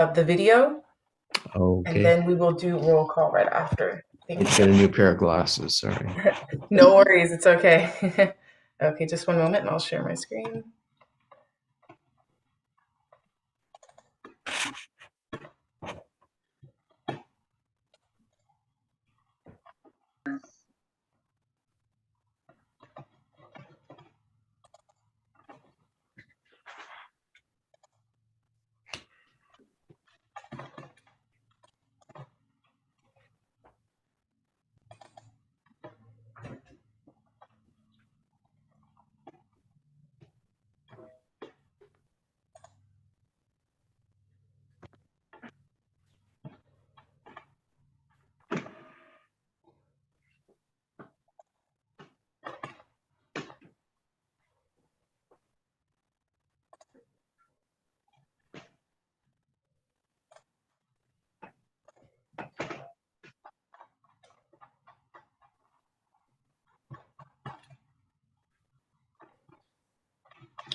of the video, and Okay. then we will do roll call right after. Thank Let's you. get a new pair of glasses. Sorry. No worries, it's okay. Okay, just one moment and I'll share my screen.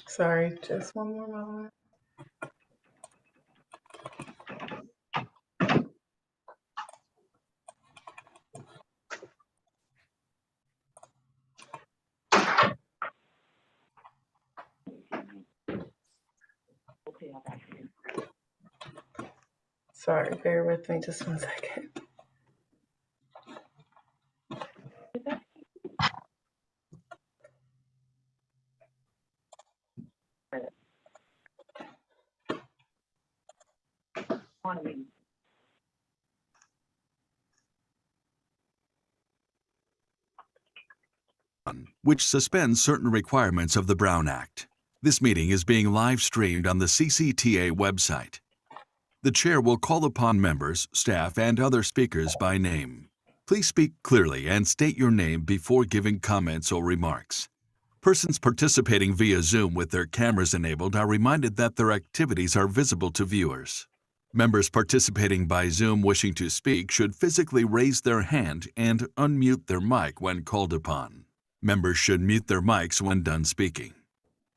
Sorry, just one more moment. Sorry, bear with me just 1 second. Which suspends certain requirements of the Brown Act. This meeting is being live streamed on the CCTA website. The chair will call upon members, staff, and other speakers by name. Please speak clearly and state your name before giving comments or remarks. Persons participating via Zoom with their cameras enabled are reminded that their activities are visible to viewers. Members participating by Zoom wishing to speak should physically raise their hand and unmute their mic when called upon. Members should mute their mics when done speaking.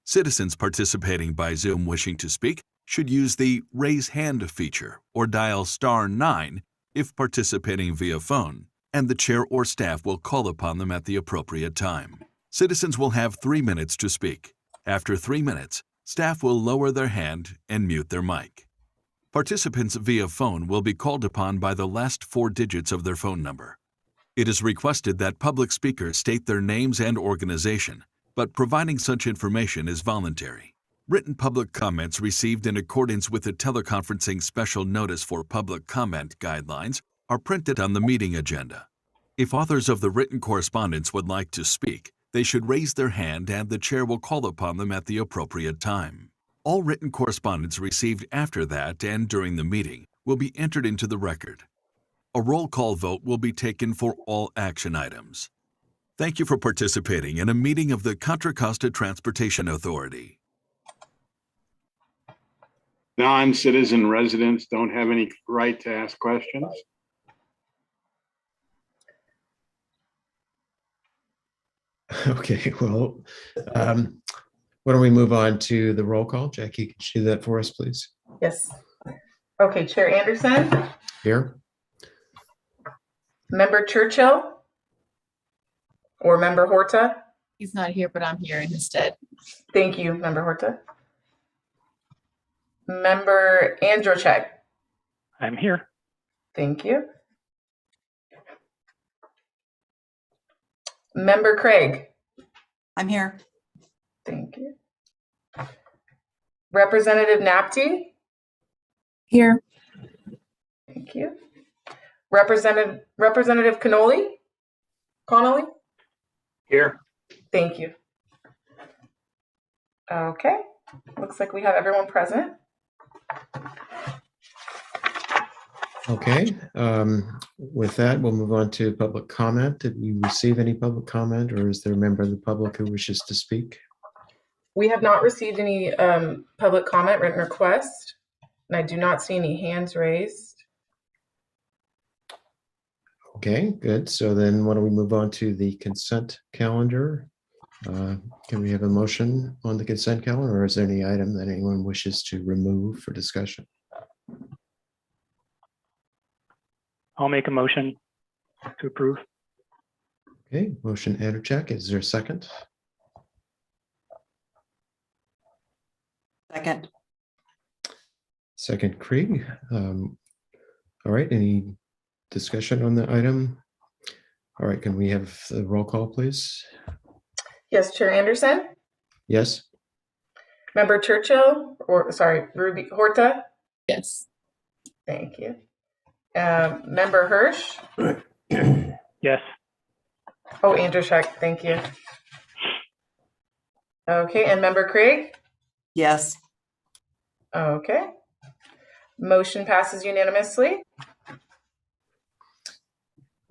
Citizens participating by Zoom wishing to speak should use the Raise Hand feature or dial *9 if participating via phone, and the chair or staff will call upon them at the appropriate time. Citizens will have 3 minutes to speak. After 3 minutes, staff will lower their hand and mute their mic. Participants via phone will be called upon by the last 4 digits of their phone number. It is requested that public speakers state their names and organization, but providing such information is voluntary. Written public comments received in accordance with the teleconferencing special notice for public comment guidelines are printed on the meeting agenda. If authors of the written correspondence would like to speak, they should raise their hand and the chair will call upon them at the appropriate time. All written correspondence received after that and during the meeting will be entered into the record. A roll call vote will be taken for all action items. Thank you for participating in a meeting of the Contra Costa Transportation Authority. Non-citizen residents don't have any right to ask questions. Okay, well, why don't we move on to the roll call? Jackie, could you do that for us, please? Yes. Okay, Chair Anderson, Here. Member Churchill, or Member Horta. He's not here, but I'm here instead. Thank you, Member Horta. Member Androcek. I'm here. Thank you. Member Craig. I'm here. Thank you. Representative Napti. Here. Thank you. Representative Connolly. Here. Thank you. Okay. Looks like we have everyone present. Okay, with that, we'll move on to public comment. Did we receive any public comment, or is there a member of the public who wishes to speak? We have not received any public comment written request, and I do not see any hands raised. Okay, good. So then why don't we move on to the consent calendar? Can we have a motion on the consent calendar, or is there any item that anyone wishes to remove for discussion? I'll make a motion to approve. Okay, motion Andercheck. Is there a second? Second. Second, Krieg. All right, any discussion on the item? All right, can we have the roll call, please? Yes, Chair Anderson, Yes? Member Churchill, or sorry, Ruby Horta. Yes. Thank you. Member Hirsch. Yes. Oh, Andrzejczyk, thank you. Okay, and Member Craig? Yes. Okay. Motion passes unanimously.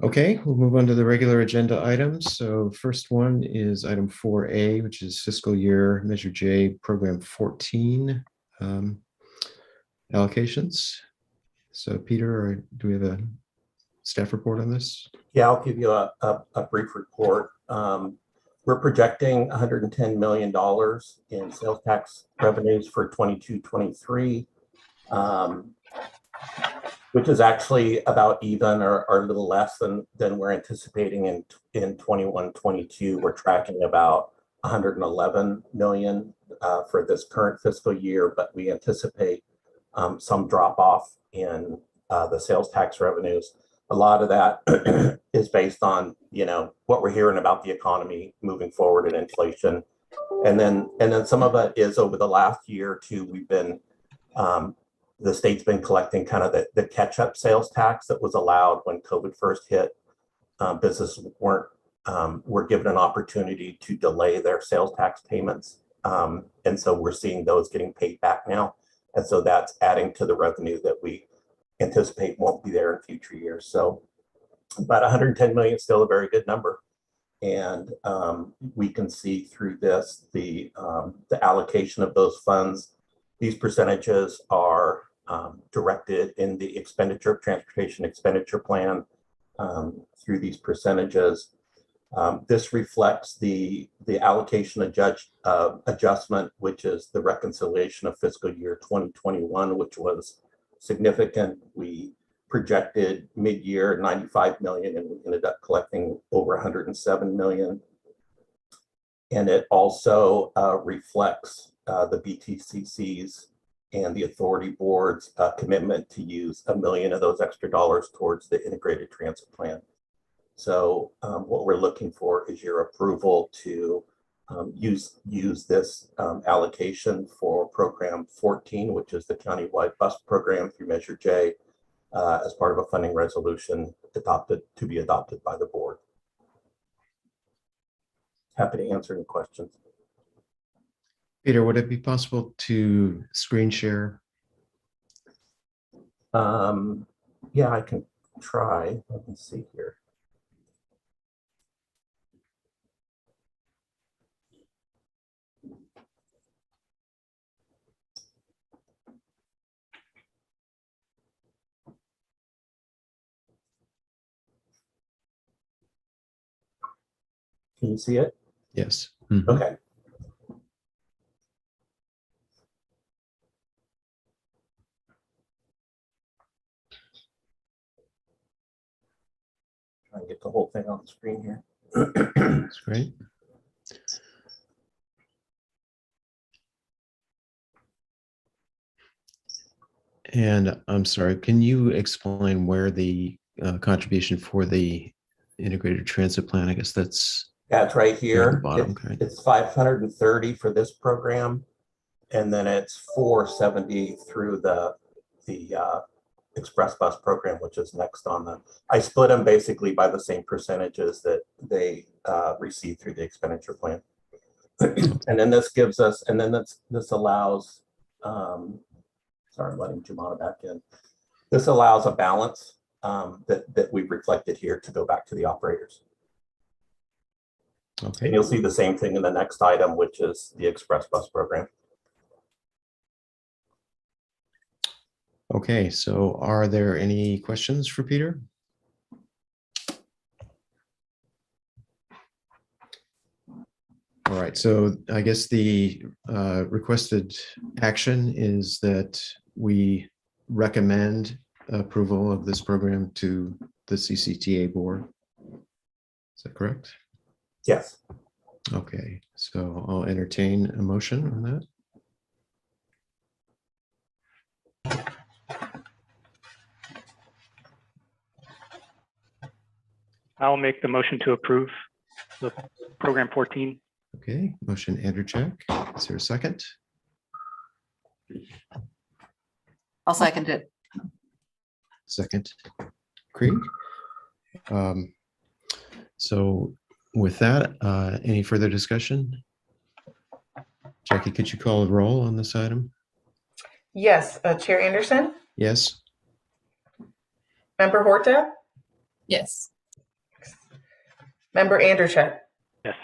Okay, we'll move on to the regular agenda items. So first one is item 4A, which is fiscal year Measure J, Program 14 allocations. So Peter, do we have a staff report on this? Yeah, I'll give you a brief report. We're projecting $110 million in sales tax revenues for 22-23, which is actually about even or a little less than we're anticipating in 21-22. We're tracking about 111 million for this current fiscal year, but we anticipate some drop off in the sales tax revenues. A lot of that is based on, what we're hearing about the economy moving forward and inflation. And then some of it is over the last year or two, we've been, the state's been collecting kind of the catch-up sales tax that was allowed when COVID first hit. Businesses were given an opportunity to delay their sales tax payments. And so we're seeing those getting paid back now. And so that's adding to the revenue that we anticipate won't be there in future years. So about 110 million is still a very good number. And we can see through this, the allocation of those funds. These percentages are directed in the transportation expenditure plan through these percentages. This reflects the allocation adjustment, which is the reconciliation of fiscal year 2021, which was significant. We projected mid-year 95 million and we ended up collecting over 107 million. And it also reflects the BTCC's and the authority board's commitment to use $1 million of those extra dollars towards the integrated transit plan. So what we're looking for is your approval to use this allocation for program 14, which is the countywide bus program through Measure J, as part of a funding resolution to be adopted by the board. Happy to answer any questions. Peter, would it be possible to screen share? Yeah, I can try. Let me see here. Can you see it? Yes. Okay. Try and get the whole thing on the screen here. That's great. And I'm sorry, can you explain where the contribution for the integrated transit plan, I guess that's That's right at here. the bottom, okay. It's 530 for this program, and then it's 470 through the Express Bus program, which is next on the. I split them basically by the same percentages that they receive through the expenditure plan. And then this gives us, and then this allows. Sorry, I'm letting Jumana back in. This allows a balance that we've reflected here to go back to the operators. Okay. And you'll see the same thing in the next item, which is the Express Bus program. Okay, so are there any questions for Peter? All right, so I guess the requested action is that we recommend approval of this program to the CCTA board. Is that correct? Yes. Okay, so I'll entertain a motion on that. I'll make the motion to approve the program 14. Okay, motion Andrzejczyk. Is there a second? I'll second it. Second, Creed. So with that, any further discussion? Jackie, could you call a roll on this item? Yes, Chair Anderson, Yes? Member Horta, Yes. Member Andrzejczyk, Yes.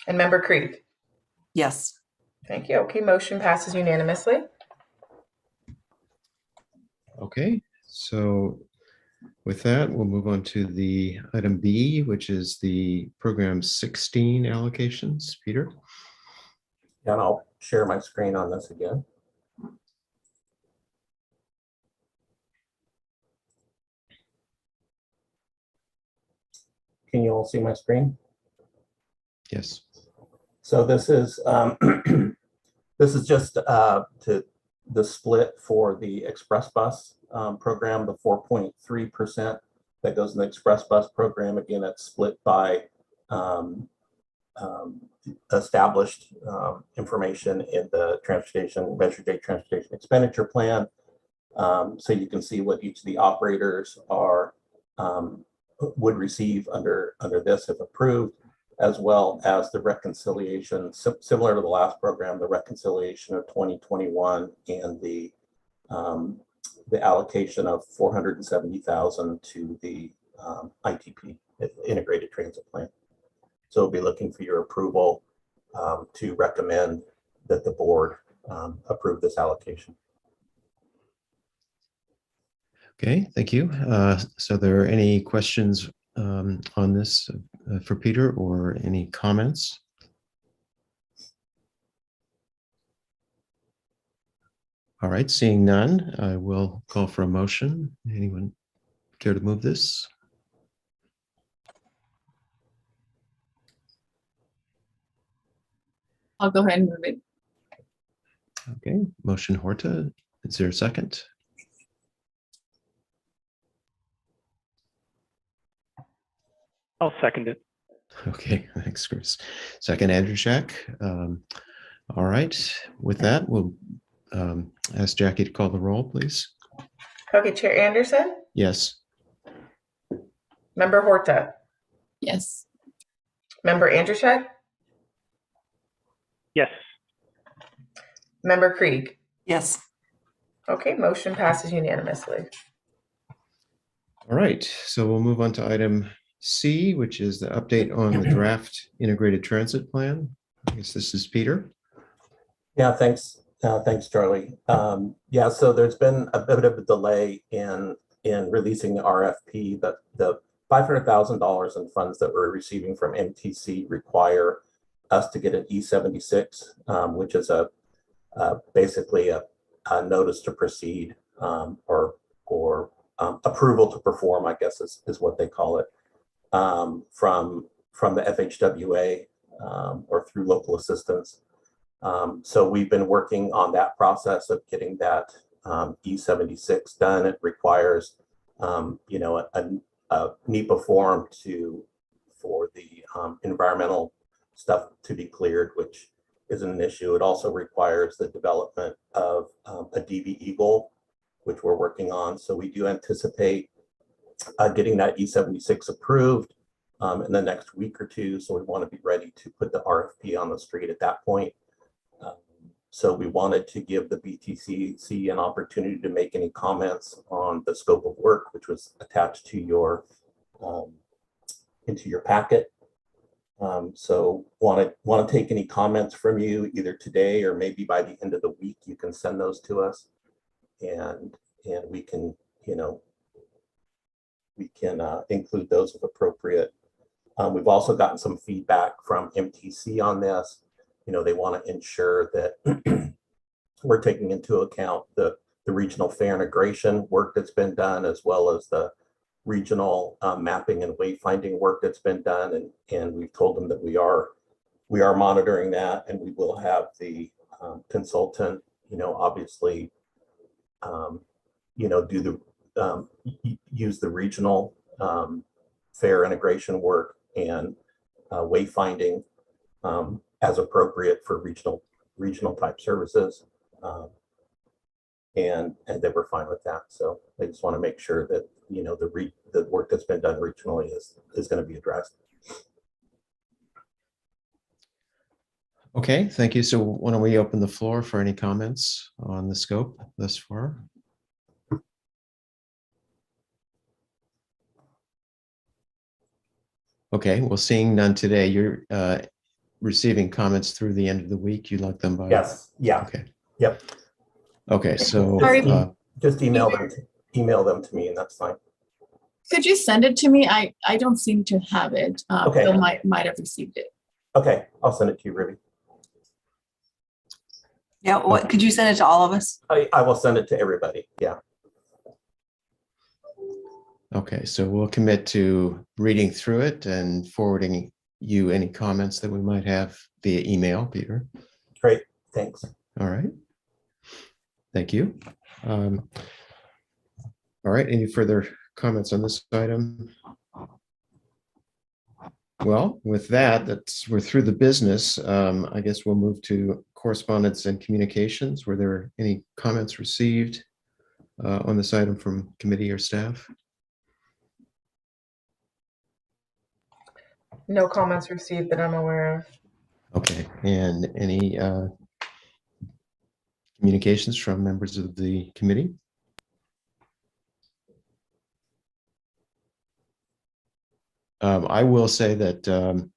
and Member Creed. Yes. Thank you. Okay, motion passes unanimously. Okay, so with that, we'll move on to the item B, which is the program 16 allocations. Peter? And I'll share my screen on this again. Can you all see my screen? Yes. So this is this is just to the split for the Express Bus program, the 4.3% that goes in the Express Bus program. Again, it's split by established information in the transportation measured date transportation expenditure plan. So you can see what each of the operators are would receive under this if approved, as well as the reconciliation, similar to the last program, the reconciliation of 2021 and the allocation of $470,000 to the ITP, Integrated Transit Plan. So we'll be looking for your approval to recommend that the board approve this allocation. Okay, thank you. So there are any questions on this for Peter or any comments? All right, seeing none, I will call for a motion. Anyone care to move this? I'll go ahead and move it. Okay, motion Horta. Is there a second? I'll second it. Okay, thanks, Chris. Second, Andrzejczyk. All right, with that, we'll ask Jackie to call the roll, please. Okay, Chair Anderson, Yes. Member Horta, Yes. Member Andrzejczyk, Yes. Member Krieg. Yes. Okay, motion passes unanimously. All right, so we'll move on to item C, which is the update on the draft integrated transit plan. I guess this is Peter. Yeah, thanks. Thanks, Charlie. Yeah, so there's been a bit of a delay in releasing the RFP. The $500,000 in funds that we're receiving from MTC require us to get an E76, which is basically a notice to proceed or approval to perform, I guess is what they call it, from the FHWA or through local assistance. So we've been working on that process of getting that E76 done. It requires, a NEPA form for the environmental stuff to be cleared, which isn't an issue. It also requires the development of a DB Eagle, which we're working on. So we do anticipate getting that E76 approved in the next week or two. So we want to be ready to put the RFP on the street at that point. So we wanted to give the BTCC an opportunity to make any comments on the scope of work, which was attached to your into your packet. So want to take any comments from you either today or maybe by the end of the week. You can send those to us, and we can include those if appropriate. We've also gotten some feedback from MTC on this. They want to ensure that we're taking into account the the regional fare integration work that's been done, as well as the regional mapping and wayfinding work that's been done. And we've told them that we are monitoring that, and we will have the consultant, obviously, do the use the regional fare integration work and wayfinding as appropriate for regional type services. And they were fine with that. So I just want to make sure that, the work that's been done regionally is going to be addressed. Okay, thank you. So why don't we open the floor for any comments on the scope thus far? Okay, well, seeing none today, you're receiving comments through the end of the week. You like them by? Yes. Yeah. Okay. Yep. Okay, so Sorry. Just email them to me, and that's fine. Could you send it to me? I don't seem to have it. Okay. Bill might have received it. Okay, I'll send it to you, Ruby. Yeah, what, could you send it to all of us? I will send it to everybody. Yeah. okay, so we'll commit to reading through it and forwarding you any comments that we might have via email, Peter. Great. Thanks. All right. Thank you. All right, any further comments on this item? Well, with that, we're through the business. I guess we'll move to correspondence and communications. Were there any comments received on this item from committee or staff? No comments received that I'm aware of. Okay, and any communications from members of the committee? I will say that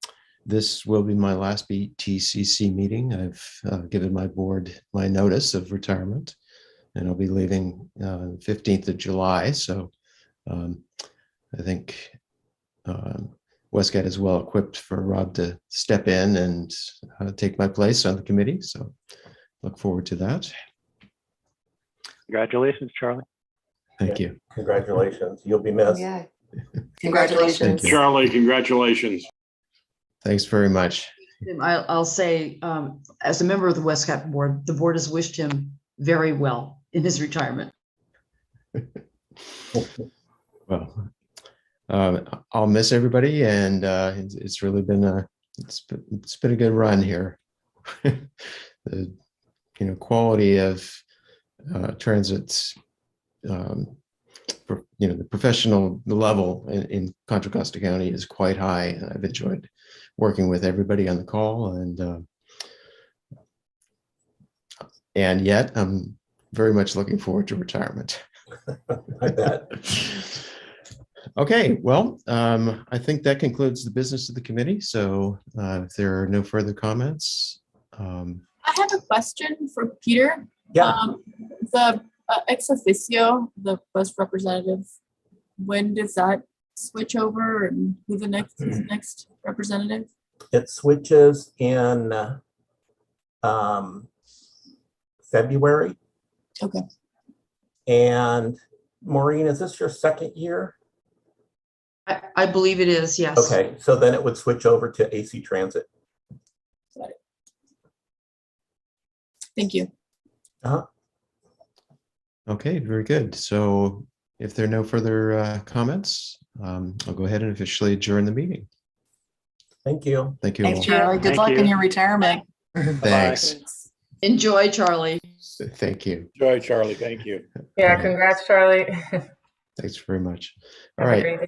this will be my last BTCC meeting. I've given my board my notice of retirement, and I'll be leaving 15th of July. So I think Westcott is well equipped for Rob to step in and take my place on the committee. So look forward to that. Congratulations, Charlie. Thank you. Congratulations. You'll be missed. Yeah. Congratulations. Congratulations. Charlie, congratulations. Thanks very much. I'll say, as a member of the Westcott board, the board has wished him very well in his retirement. Well, I'll miss everybody, and it's really been it's been a good run here. The quality of transit's the professional level in Contra Costa County is quite high, and I've enjoyed working with everybody on the call, and yet I'm very much looking forward to retirement. I bet. Okay, well, I think that concludes the business of the committee. So if there are no further comments. I have a question for Peter. Yeah. The ex officio, the bus representative, when does that switch over, and who the next representative? It switches in February. Okay. And Maureen, is this your second year? I believe it is, yes. Okay, so then it would switch over to AC Transit. Got it. Thank you. Okay, very good. So if there are no further comments, I'll go ahead and officially adjourn the meeting. Thank you. Thank you Thanks, all. Charlie. Good Thank luck you. in your retirement. Thanks. Enjoy, Charlie. Thank you. Enjoy, Charlie. Thank you. Yeah, congrats, Charlie. Thanks very much. Have All a right. great day.